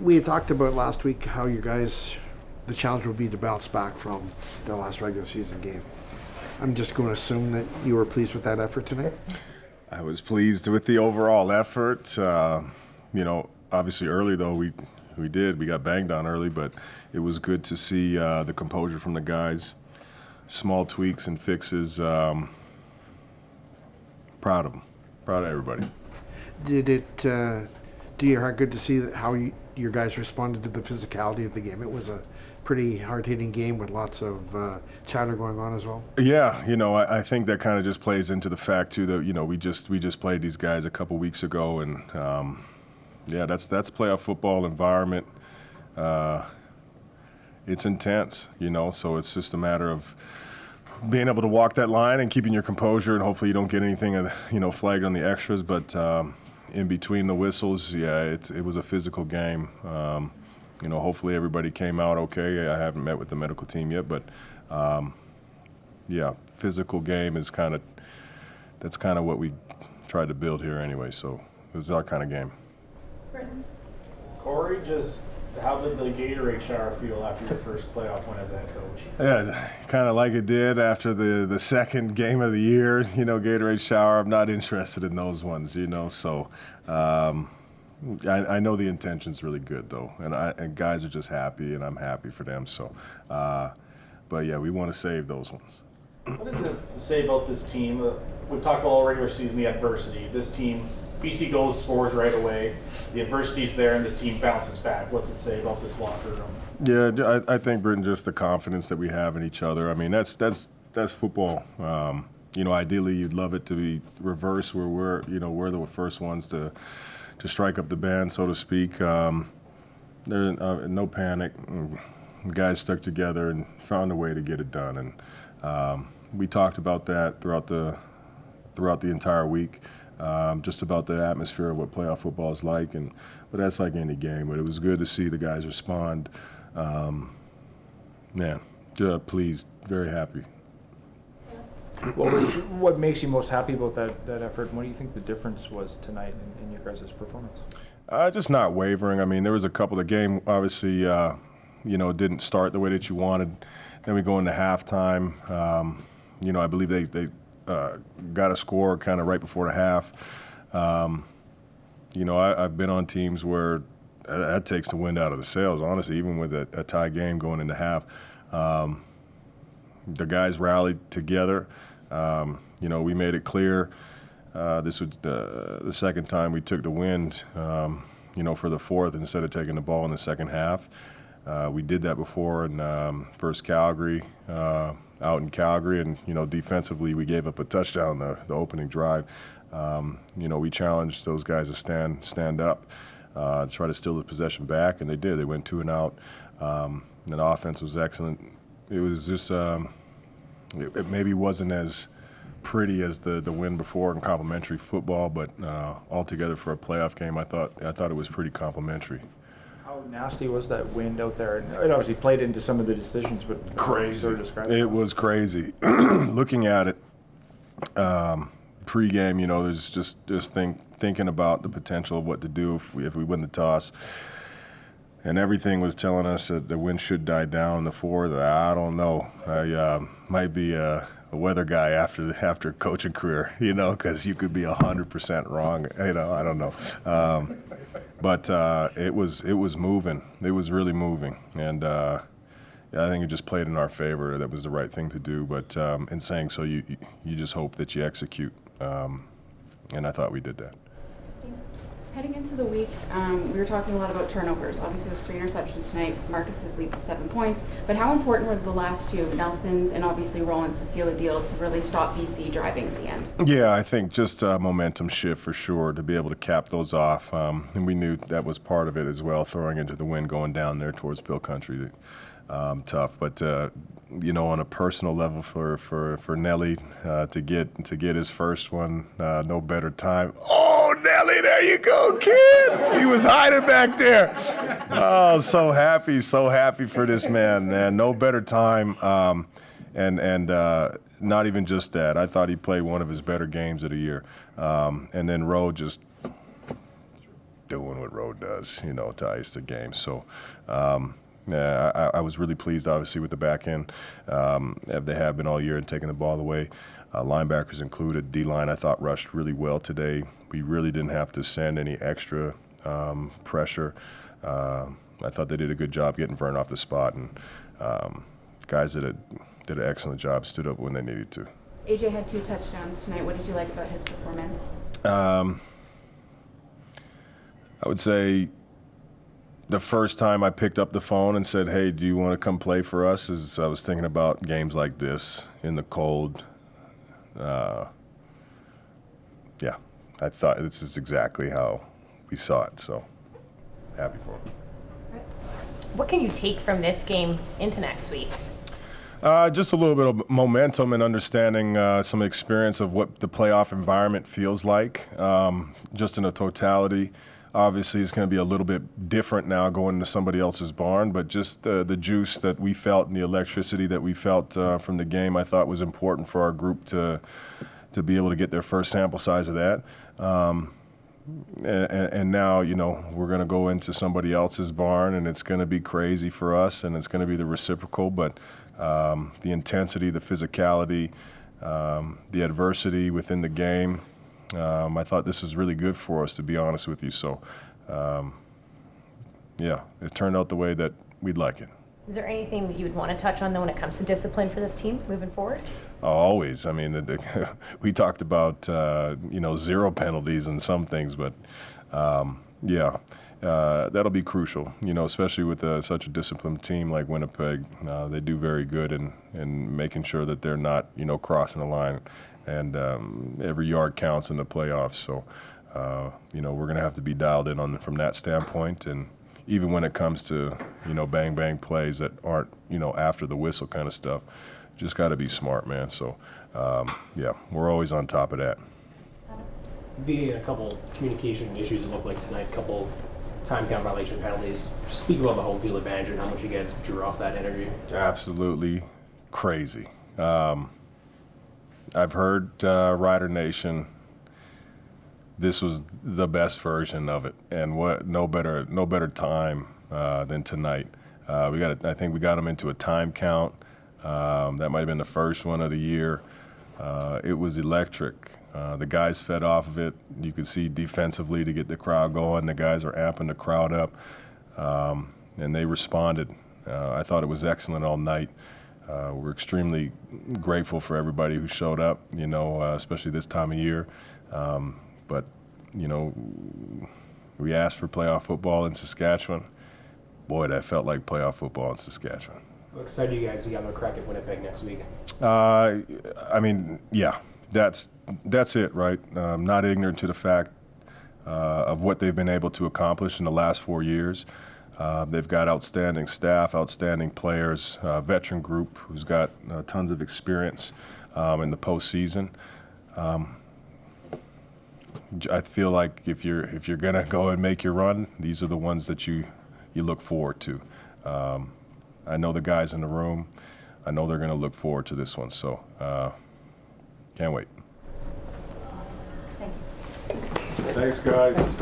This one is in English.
We had talked about last week how you guys, the challenge would be to bounce back from the last regular season game. I'm just going to assume that you were pleased with that effort tonight? I was pleased with the overall effort. Obviously early though, we got banged on early, but it was good to see the composure from the guys. Small tweaks and fixes. Proud of them. Proud of everybody. Did it do your heart good to see how your guys responded to the physicality of the game? It was a pretty hard-hitting game with lots of chatter going on as well. Yeah, I think that kind of just plays into the fact too that we just played these guys a couple weeks ago, and that's playoff football environment. It's intense, so it's just a matter of being able to walk that line and keeping your composure, and hopefully you don't get anything flagged on the extras. But in between the whistles, it was a physical game. Hopefully everybody came out okay. I haven't met with the medical team yet, but physical game is that's kind of what we tried to build here anyway. So it was our kind of game. Corey, how did the Gatorade shower feel after your first playoff win as a head coach? Yeah, kind of like it did after the second game of the year. Gatorade shower, I'm not interested in those ones, so I know the intention's really good, though, and guys are just happy, and I'm happy for them. So, we want to save those ones. What does it say about this team? We've talked about all regular season, the adversity. This team, BC goes, scores right away. The adversity's there, and this team bounces back. What's it say about this locker room? Yeah, I think, Britton, just the confidence that we have in each other. I mean, that's football. Ideally, you'd love it to be reverse, where we're the first ones to strike up the band, so to speak. There's no panic. Guys stuck together and found a way to get it done, and we talked about that throughout the entire week. Just about the atmosphere of what playoff football is like, but that's like any game. But it was good to see the guys respond. Pleased, very happy. What makes you most happy about that effort, and what do you think the difference was tonight in your guys' performance? Just not wavering. I mean, there was a couple of game, obviously, didn't start the way that you wanted. Then we go into halftime. I believe they got a score kind of right before the half. I've been on teams where that takes the wind out of the sails, honestly, even with a tie game going into half. The guys rallied together. We made it clear this was the second time we took the wind, for the fourth instead of taking the ball in the second half. We did that before in first Calgary, out in Calgary, and defensively we gave up a touchdown the opening drive. We challenged those guys to stand up, try to steal the possession back, and they did. They went 2 and out. And the offense was excellent. It was just it maybe wasn't as pretty as the win before in complimentary football, but altogether for a playoff game, I thought it was pretty complimentary. How nasty was that wind out there? And it obviously played into some of the decisions, but crazy. Sort of describe it was crazy. Looking at it pre-game, there's just thinking about the potential of what to do if we win the toss. And everything was telling us that the wind should die down in the fourth. I don't know. I might be a weather guy after a coaching career, because you could be 100% wrong. I don't know. But it was moving. It was really moving, and I think it just played in our favor. That was the right thing to do. But in saying so, you just hope that you execute, and I thought we did that. Heading into the week, we were talking a lot about turnovers. Obviously, there's 3 interceptions tonight. Marcus's leads to 7 points. But how important were the last 2, Nelson's and obviously Rollins, to seal the deal to really stop BC driving at the end? Yeah, I think just a momentum shift for sure to be able to cap those off. And we knew that was part of it as well, throwing into the wind, going down there towards Bill Country. Tough, but on a personal level for Nelly to get his first one, no better time. Oh, Nelly, there you go, kid! He was hiding back there. Oh, so happy for this man. No better time, and not even just that. I thought he played one of his better games of the year, and then Rowe just doing what Road does, to ice the game. So, yeah, I was really pleased, obviously, with the back end. They have been all year and taking the ball away. Linebackers included. D-line, I thought, rushed really well today. We really didn't have to send any extra pressure. I thought they did a good job getting Vern off the spot, and guys did an excellent job, stood up when they needed to. AJ had 2 touchdowns tonight. What did you like about his performance? I would say the first time I picked up the phone and said, hey, do you want to come play for us, is I was thinking about games like this in the cold. Yeah, I thought this is exactly how we saw it, so happy for him. What can you take from this game into next week? Just a little bit of momentum and understanding some experience of what the playoff environment feels like, just in a totality. Obviously, it's going to be a little bit different now going into somebody else's barn, but just the juice that we felt and the electricity that we felt from the game, I thought was important for our group to be able to get their first sample size of that. And now, we're going to go into somebody else's barn, and it's going to be crazy for us, and it's going to be the reciprocal. But the intensity, the physicality, the adversity within the game, I thought this was really good for us, to be honest with you. So, yeah, it turned out the way that we'd like it. Is there anything that you would want to touch on, though, when it comes to discipline for this team moving forward? Always. I mean, we talked about, 0 penalties and some things, but, yeah, that'll be crucial, especially with such a disciplined team like Winnipeg. They do very good in making sure that they're not, crossing the line. And every yard counts in the playoffs. So, we're going to have to be dialed in from that standpoint. And even when it comes to, bang, bang plays that aren't, after the whistle kind of stuff, just got to be smart, man. So, yeah, we're always on top of that. A couple communication issues it looked like tonight, a couple time count violation penalties. Just speak about the home field advantage and how much you guys drew off that energy. Absolutely crazy. I've heard Rider Nation. This was the best version of it, and no better time than tonight. I think we got them into a time count. That might have been the first one of the year. It was electric. The guys fed off of it. You could see defensively to get the crowd going. The guys are amping the crowd up, and they responded. I thought it was excellent all night. We're extremely grateful for everybody who showed up, especially this time of year. But, we asked for playoff football in Saskatchewan. Boy, that felt like playoff football in Saskatchewan. I'm excited you guys to get another crack at Winnipeg next week. I mean, yeah, that's it, right? I'm not ignorant to the fact of what they've been able to accomplish in the last 4 years. They've got outstanding staff, outstanding players, veteran group who's got tons of experience in the postseason. I feel like if you're gonna go and make your run, these are the ones that you look forward to. I know the guys in the room. I know they're gonna look forward to this one. So can't wait. Thank you. Thanks, guys.